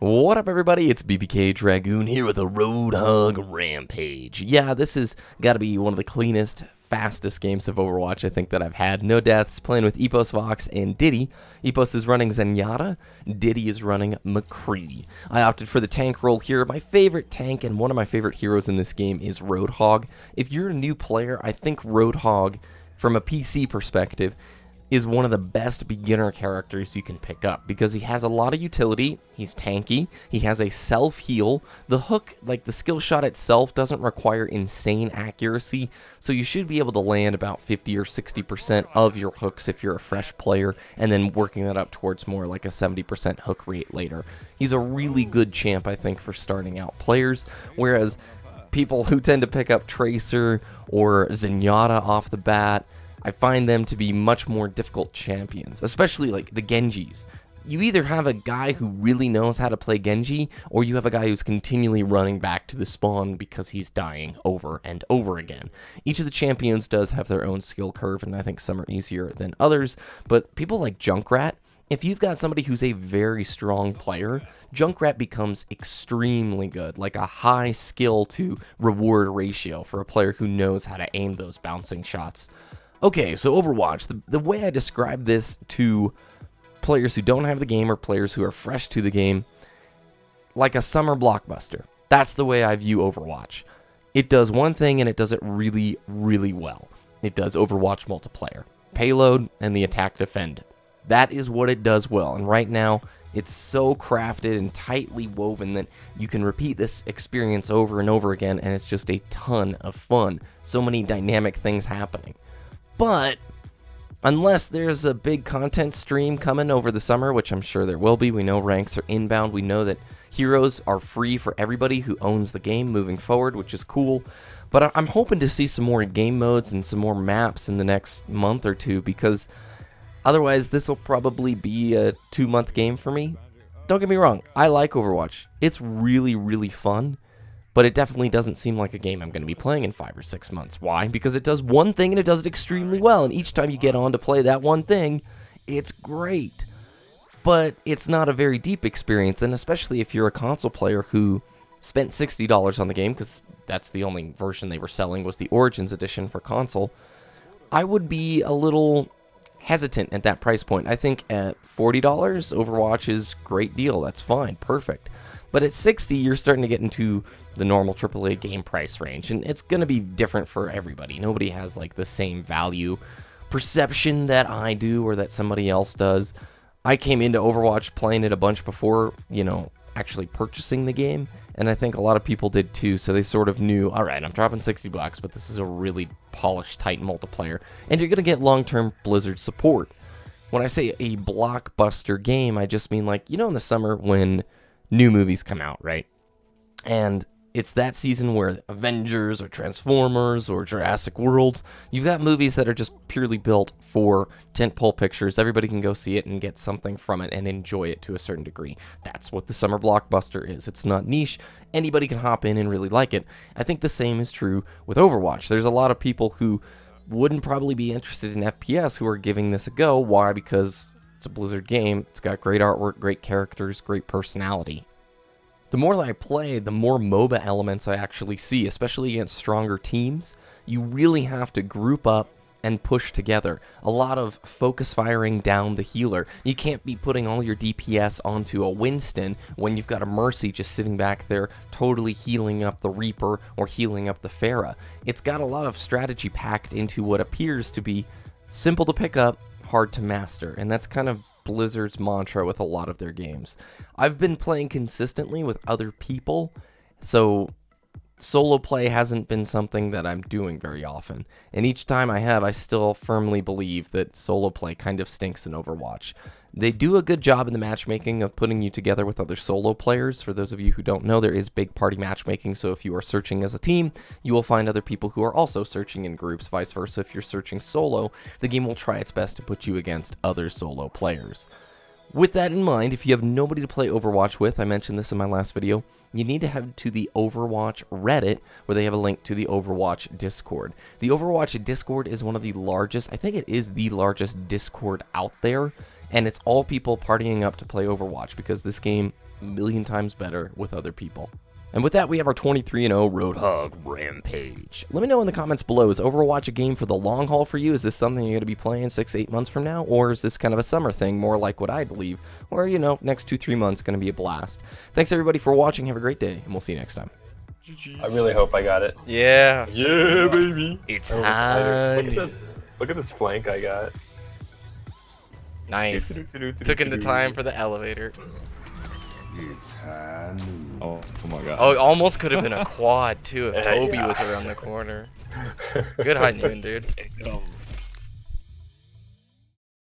What up, everybody? It's BBK Dragoon here with a Roadhog Rampage. Yeah, this has got to be one of the cleanest, fastest games of Overwatch I think that I've had. No deaths, playing with EposVox and Ditty. Epos is running Zenyatta, Ditty is running McCree. I opted for the tank role here. My favorite tank and one of my favorite heroes in this game is Roadhog. If you're a new player, I think Roadhog, from a PC perspective, is one of the best beginner characters you can pick up because he has a lot of utility, he's tanky, he has a self-heal, the hook, like the skill shot itself, doesn't require insane accuracy, so you should be able to land about 50 or 60% of your hooks if you're a fresh player, and then working that up towards more like a 70% hook rate later. He's a really good champ, I think, for starting out players, whereas people who tend to pick up Tracer or Zenyatta off the bat, I find them to be much more difficult champions, especially like the Genjis. You either have a guy who really knows how to play Genji, or you have a guy who's continually running back to the spawn because he's dying over and over again. Each of the champions does have their own skill curve, and I think some are easier than others, but people like Junkrat, if you've got somebody who's a very strong player, Junkrat becomes extremely good, like a high skill to reward ratio for a player who knows how to aim those bouncing shots. Okay, so Overwatch, the way I describe this to players who don't have the game or players who are fresh to the game, like a summer blockbuster. That's the way I view Overwatch. It does one thing and it does it really, really well. It does Overwatch multiplayer, Payload, and the attack defend. That is what it does well, and right now, it's so crafted and tightly woven that you can repeat this experience over and over again, and it's just a ton of fun. So many dynamic things happening. But unless there's a big content stream coming over the summer, which I'm sure there will be, we know ranks are inbound, we know that heroes are free for everybody who owns the game moving forward, which is cool. But I'm hoping to see some more game modes and some more maps in the next month or two, because otherwise this will probably be a 2-month game for me. Don't get me wrong, I like Overwatch. It's really, really fun. But it definitely doesn't seem like a game I'm going to be playing in 5 or 6 months. Why? Because it does one thing and it does it extremely well. And each time you get on to play that one thing, it's great. But it's not a very deep experience. And especially if you're a console player who spent $60 on the game, because that's the only version they were selling was the Origins Edition for console, I would be a little hesitant at that price point. I think at $40, Overwatch is a great deal. That's fine. Perfect. But at $60, you're starting to get into the normal AAA game price range, and it's going to be different for everybody. Nobody has like the same value perception that I do or that somebody else does. I came into Overwatch playing it a bunch before, actually purchasing the game, and I think a lot of people did too, so they sort of knew, all right, I'm dropping $60, but this is a really polished, tight multiplayer, and you're going to get long-term Blizzard support. When I say a blockbuster game, I just mean like, in the summer when new movies come out, right? And it's that season where Avengers or Transformers or Jurassic World, you've got movies that are just purely built for tentpole pictures. Everybody can go see it and get something from it and enjoy it to a certain degree. That's what the summer blockbuster is. It's not niche. Anybody can hop in and really like it. I think the same is true with Overwatch. There's a lot of people who wouldn't probably be interested in FPS who are giving this a go. Why? Because it's a Blizzard game. It's got great artwork, great characters, great personality. The more that I play, the more MOBA elements I actually see, especially against stronger teams. You really have to group up and push together. A lot of focus firing down the healer. You can't be putting all your DPS onto a Winston when you've got a Mercy just sitting back there totally healing up the Reaper or healing up the Pharah. It's got a lot of strategy packed into what appears to be simple to pick up, hard to master, and that's kind of Blizzard's mantra with a lot of their games. I've been playing consistently with other people, so solo play hasn't been something that I'm doing very often. And each time I have, I still firmly believe that solo play kind of stinks in Overwatch. They do a good job in the matchmaking of putting you together with other solo players. For those of you who don't know, there is big party matchmaking, so if you are searching as a team, you will find other people who are also searching in groups. Vice versa, if you're searching solo, the game will try its best to put you against other solo players. With that in mind, if you have nobody to play Overwatch with, I mentioned this in my last video, you need to head to the Overwatch Reddit, where they have a link to the Overwatch Discord. The Overwatch Discord is one of the largest, I think it is the largest Discord out there, and it's all people partying up to play Overwatch, because this game a million times better with other people. And with that, we have our 23-0 Roadhog Rampage. Let me know in the comments below, is Overwatch a game for the long haul for you? Is this something you're going to be playing 6-8 months from now? Or is this kind of a summer thing, more like what I believe? Or, you know, next 2-3 months going to be a blast. Thanks everybody for watching. Have a great day, and we'll see you next time. I really hope I got it. Yeah. Yeah, baby. It's Look at this. Look at this flank I got. nice. Took in the time for the elevator. Oh my god. Oh, it almost could have been a quad too if Toby was around the corner. Good hiding, dude.